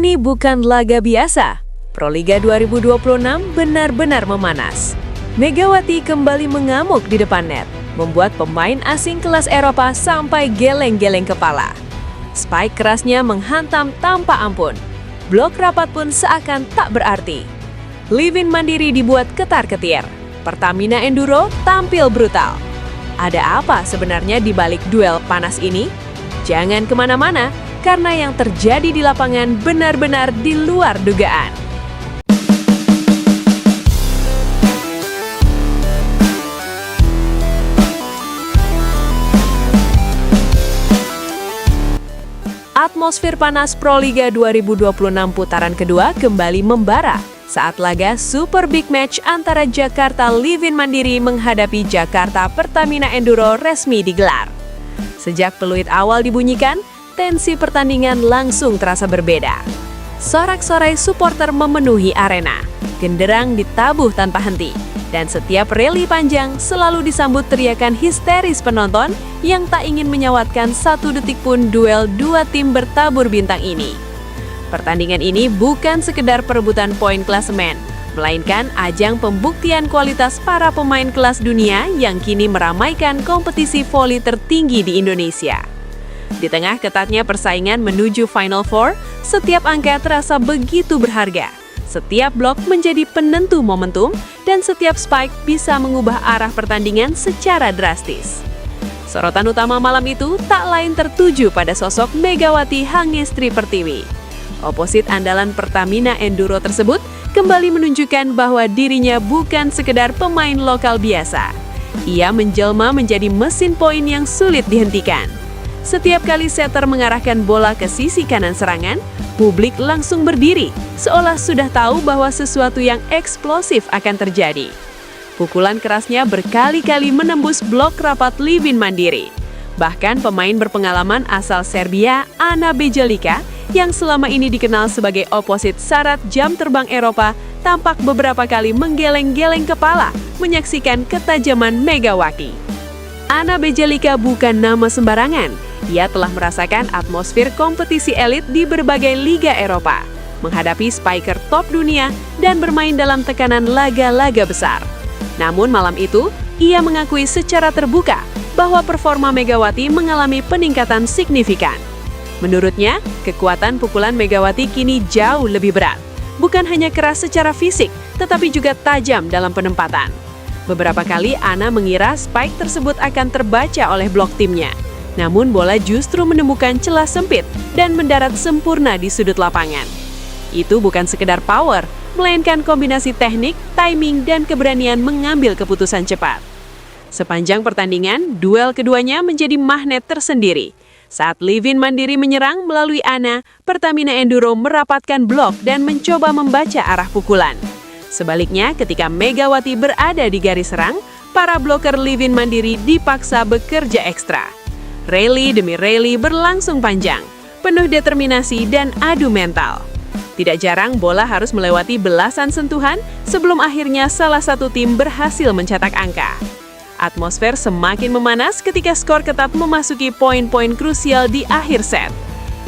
Ini bukan laga biasa. Proliga 2026 benar-benar memanas. Megawati kembali mengamuk di depan net, membuat pemain asing kelas Eropa sampai geleng-geleng kepala. Spike kerasnya menghantam tanpa ampun. Blok rapat pun seakan tak berarti. Livin Mandiri dibuat ketar-ketir. Pertamina Enduro tampil brutal. Ada apa sebenarnya di balik duel panas ini? Jangan kemana-mana, karena yang terjadi di lapangan benar-benar di luar dugaan. Atmosfer panas Proliga 2026 putaran kedua kembali membara saat laga Super Big Match antara Jakarta Livin Mandiri menghadapi Jakarta Pertamina Enduro resmi digelar. Sejak peluit awal dibunyikan, tensi pertandingan langsung terasa berbeda. Sorak-sorai supporter memenuhi arena, genderang ditabuh tanpa henti, dan setiap rally panjang selalu disambut teriakan histeris penonton yang tak ingin menyawatkan satu detik pun duel dua tim bertabur bintang ini. Pertandingan ini bukan sekedar perebutan poin klasemen, melainkan ajang pembuktian kualitas para pemain kelas dunia yang kini meramaikan kompetisi voli tertinggi di Indonesia. Di tengah ketatnya persaingan menuju Final Four, setiap angka terasa begitu berharga. Setiap blok menjadi penentu momentum, dan setiap spike bisa mengubah arah pertandingan secara drastis. Sorotan utama malam itu tak lain tertuju pada sosok Megawati Hangestri Pertiwi. Oposit andalan Pertamina Enduro tersebut kembali menunjukkan bahwa dirinya bukan sekedar pemain lokal biasa. Ia menjelma menjadi mesin poin yang sulit dihentikan. Setiap kali setter mengarahkan bola ke sisi kanan serangan, publik langsung berdiri, seolah sudah tahu bahwa sesuatu yang eksplosif akan terjadi. Pukulan kerasnya berkali-kali menembus blok rapat Livin Mandiri. Bahkan pemain berpengalaman asal Serbia, Ana Bjelica, yang selama ini dikenal sebagai oposit syarat jam terbang Eropa, tampak beberapa kali menggeleng-geleng kepala menyaksikan ketajaman Megawati. Ana Bjelica bukan nama sembarangan. Ia telah merasakan atmosfer kompetisi elit di berbagai liga Eropa, menghadapi spiker top dunia, dan bermain dalam tekanan laga-laga besar. Namun malam itu, ia mengakui secara terbuka bahwa performa Megawati mengalami peningkatan signifikan. Menurutnya, kekuatan pukulan Megawati kini jauh lebih berat. Bukan hanya keras secara fisik, tetapi juga tajam dalam penempatan. Beberapa kali Ana mengira spike tersebut akan terbaca oleh blok timnya. Namun bola justru menemukan celah sempit dan mendarat sempurna di sudut lapangan. Itu bukan sekedar power, melainkan kombinasi teknik, timing, dan keberanian mengambil keputusan cepat. Sepanjang pertandingan, duel keduanya menjadi magnet tersendiri. Saat Livin Mandiri menyerang melalui Ana, Pertamina Enduro merapatkan blok dan mencoba membaca arah pukulan. Sebaliknya, ketika Megawati berada di garis serang, para bloker Livin Mandiri dipaksa bekerja ekstra. Rally demi rally berlangsung panjang, penuh determinasi dan adu mental. Tidak jarang bola harus melewati belasan sentuhan sebelum akhirnya salah satu tim berhasil mencetak angka. Atmosfer semakin memanas ketika skor ketat memasuki poin-poin krusial di akhir set.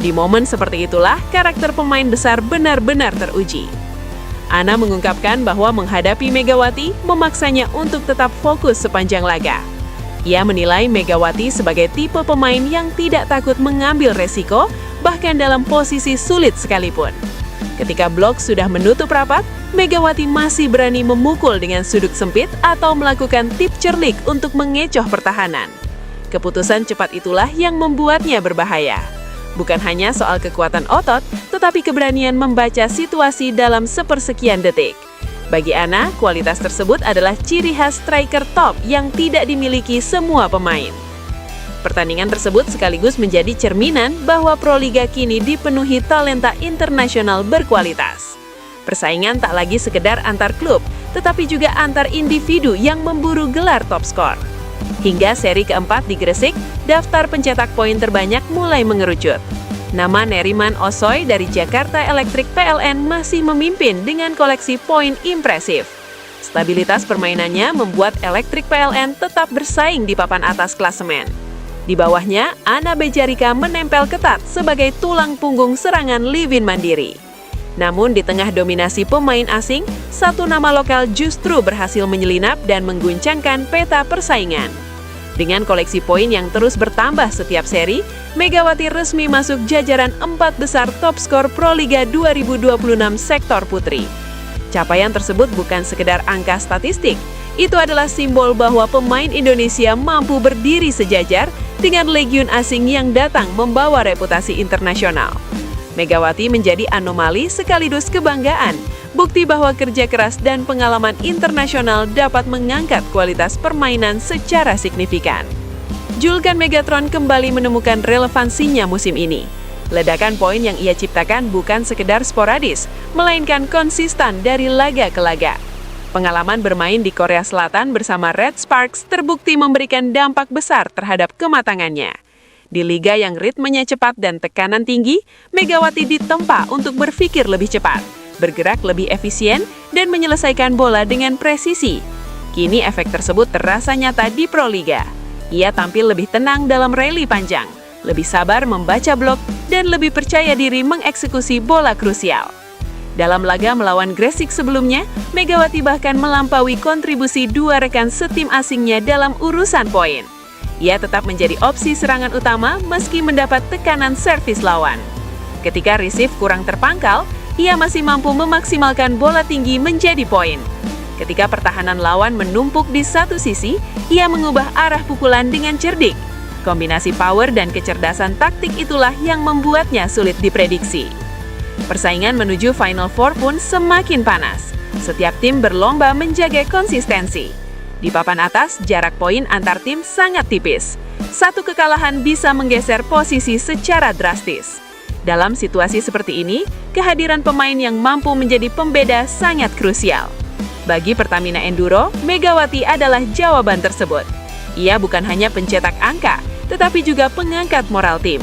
Di momen seperti itulah karakter pemain besar benar-benar teruji. Ana mengungkapkan bahwa menghadapi Megawati memaksanya untuk tetap fokus sepanjang laga. Ia menilai Megawati sebagai tipe pemain yang tidak takut mengambil resiko, bahkan dalam posisi sulit sekalipun. Ketika blok sudah menutup rapat, Megawati masih berani memukul dengan sudut sempit atau melakukan tip cerlik untuk mengecoh pertahanan. Keputusan cepat itulah yang membuatnya berbahaya. Bukan hanya soal kekuatan otot, tetapi keberanian membaca situasi dalam sepersekian detik. Bagi Ana, kualitas tersebut adalah ciri khas striker top yang tidak dimiliki semua pemain. Pertandingan tersebut sekaligus menjadi cerminan bahwa Proliga kini dipenuhi talenta internasional berkualitas. Persaingan tak lagi sekedar antar klub, tetapi juga antar individu yang memburu gelar top skor. Hingga seri keempat di Gresik, daftar pencetak poin terbanyak mulai mengerucut. Nama Neriman Osoy dari Jakarta Electric PLN masih memimpin dengan koleksi poin impresif. Stabilitas permainannya membuat Electric PLN tetap bersaing di papan atas klasemen. Di bawahnya, Ana Bjelica menempel ketat sebagai tulang punggung serangan Livin Mandiri. Namun di tengah dominasi pemain asing, satu nama lokal justru berhasil menyelinap dan mengguncangkan peta persaingan. Dengan koleksi poin yang terus bertambah setiap seri, Megawati resmi masuk jajaran 4 besar top skor Proliga 2026 sektor putri. Capaian tersebut bukan sekedar angka statistik, itu adalah simbol bahwa pemain Indonesia mampu berdiri sejajar dengan legiun asing yang datang membawa reputasi internasional. Megawati menjadi anomali sekaligus kebanggaan, bukti bahwa kerja keras dan pengalaman internasional dapat mengangkat kualitas permainan secara signifikan. Julukan Megatron kembali menemukan relevansinya musim ini. Ledakan poin yang ia ciptakan bukan sekedar sporadis, melainkan konsisten dari laga ke laga. Pengalaman bermain di Korea Selatan bersama Red Sparks terbukti memberikan dampak besar terhadap kematangannya. Di liga yang ritmenya cepat dan tekanan tinggi, Megawati ditempa untuk berpikir lebih cepat, bergerak lebih efisien, dan menyelesaikan bola dengan presisi. Kini efek tersebut terasa nyata di Proliga. Ia tampil lebih tenang dalam rally panjang, lebih sabar membaca blok, dan lebih percaya diri mengeksekusi bola krusial. Dalam laga melawan Gresik sebelumnya, Megawati bahkan melampaui kontribusi dua rekan setim asingnya dalam urusan poin. Ia tetap menjadi opsi serangan utama meski mendapat tekanan servis lawan. Ketika receive kurang terpangkal, ia masih mampu memaksimalkan bola tinggi menjadi poin. Ketika pertahanan lawan menumpuk di satu sisi, ia mengubah arah pukulan dengan cerdik. Kombinasi power dan kecerdasan taktik itulah yang membuatnya sulit diprediksi. Persaingan menuju Final Four pun semakin panas. Setiap tim berlomba menjaga konsistensi. Di papan atas, jarak poin antar tim sangat tipis. Satu kekalahan bisa menggeser posisi secara drastis. Dalam situasi seperti ini, kehadiran pemain yang mampu menjadi pembeda sangat krusial. Bagi Pertamina Enduro, Megawati adalah jawaban tersebut. Ia bukan hanya pencetak angka, tetapi juga pengangkat moral tim.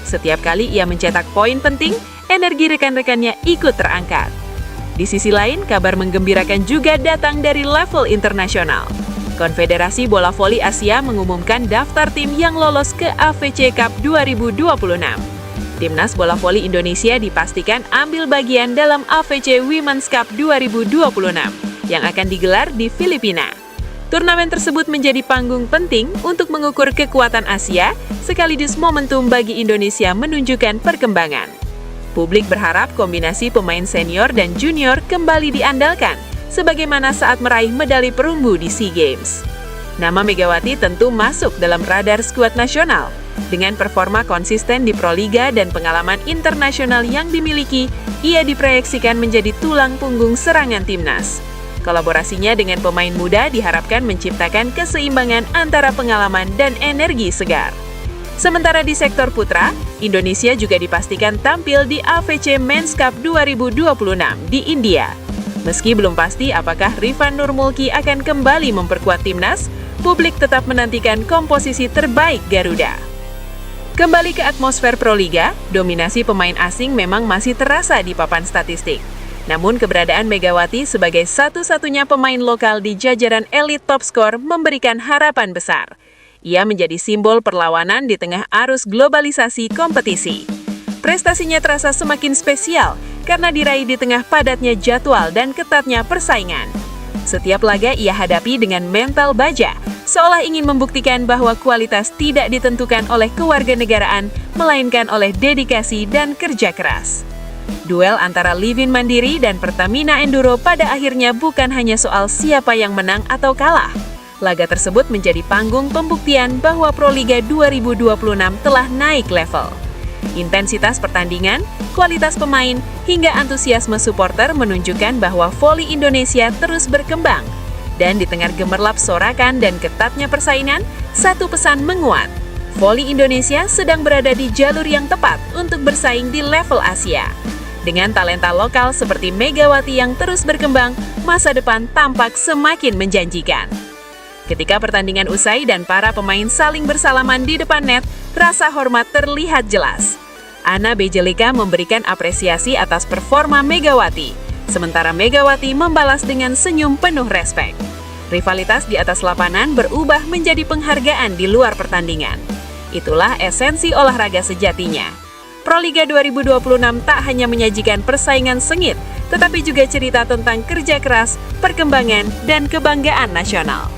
Setiap kali ia mencetak poin penting, energi rekan-rekannya ikut terangkat. Di sisi lain, kabar menggembirakan juga datang dari level internasional. Konfederasi Bola Voli Asia mengumumkan daftar tim yang lolos ke AVC Cup 2026. Timnas Bola Voli Indonesia dipastikan ambil bagian dalam AVC Women's Cup 2026 yang akan digelar di Filipina. Turnamen tersebut menjadi panggung penting untuk mengukur kekuatan Asia, sekaligus momentum bagi Indonesia menunjukkan perkembangan. Publik berharap kombinasi pemain senior dan junior kembali diandalkan, sebagaimana saat meraih medali perunggu di SEA Games. Nama Megawati tentu masuk dalam radar skuad nasional. Dengan performa konsisten di Proliga dan pengalaman internasional yang dimiliki, ia diproyeksikan menjadi tulang punggung serangan timnas. Kolaborasinya dengan pemain muda diharapkan menciptakan keseimbangan antara pengalaman dan energi segar. Sementara di sektor putra, Indonesia juga dipastikan tampil di AVC Men's Cup 2026 di India. Meski belum pasti apakah Rifan Nurmulki akan kembali memperkuat timnas, publik tetap menantikan komposisi terbaik Garuda. Kembali ke atmosfer Proliga, dominasi pemain asing memang masih terasa di papan statistik. Namun keberadaan Megawati sebagai satu-satunya pemain lokal di jajaran elit top skor memberikan harapan besar. Ia menjadi simbol perlawanan di tengah arus globalisasi kompetisi. Prestasinya terasa semakin spesial karena diraih di tengah padatnya jadwal dan ketatnya persaingan. Setiap laga ia hadapi dengan mental baja, seolah ingin membuktikan bahwa kualitas tidak ditentukan oleh kewarganegaraan, melainkan oleh dedikasi dan kerja keras. Duel antara Livin Mandiri dan Pertamina Enduro pada akhirnya bukan hanya soal siapa yang menang atau kalah. Laga tersebut menjadi panggung pembuktian bahwa Proliga 2026 telah naik level. Intensitas pertandingan, kualitas pemain, hingga antusiasme supporter menunjukkan bahwa voli Indonesia terus berkembang. Dan di tengah gemerlap sorakan dan ketatnya persaingan, satu pesan menguat. Voli Indonesia sedang berada di jalur yang tepat untuk bersaing di level Asia. Dengan talenta lokal seperti Megawati yang terus berkembang, masa depan tampak semakin menjanjikan. Ketika pertandingan usai dan para pemain saling bersalaman di depan net, rasa hormat terlihat jelas. Ana Bejelika memberikan apresiasi atas performa Megawati, sementara Megawati membalas dengan senyum penuh respek. Rivalitas di atas lapangan berubah menjadi penghargaan di luar pertandingan. Itulah esensi olahraga sejatinya. Proliga 2026 tak hanya menyajikan persaingan sengit, tetapi juga cerita tentang kerja keras, perkembangan, dan kebanggaan nasional.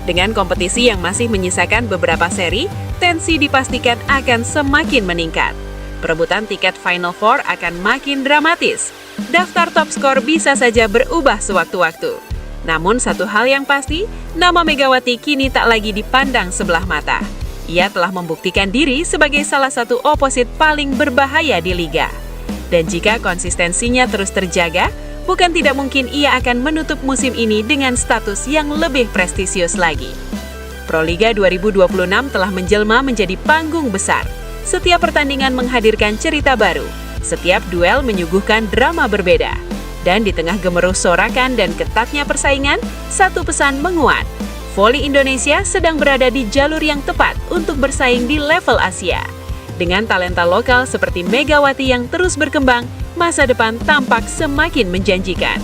Dengan kompetisi yang masih menyisakan beberapa seri, tensi dipastikan akan semakin meningkat. Perebutan tiket Final Four akan makin dramatis. Daftar top skor bisa saja berubah sewaktu-waktu. Namun satu hal yang pasti, nama Megawati kini tak lagi dipandang sebelah mata. Ia telah membuktikan diri sebagai salah satu oposit paling berbahaya di liga. Dan jika konsistensinya terus terjaga, bukan tidak mungkin ia akan menutup musim ini dengan status yang lebih prestisius lagi. Proliga 2026 telah menjelma menjadi panggung besar. Setiap pertandingan menghadirkan cerita baru. Setiap duel menyuguhkan drama berbeda. Dan di tengah gemuruh sorakan dan ketatnya persaingan, satu pesan menguat. Voli Indonesia sedang berada di jalur yang tepat untuk bersaing di level Asia. Dengan talenta lokal seperti Megawati yang terus berkembang, masa depan tampak semakin menjanjikan.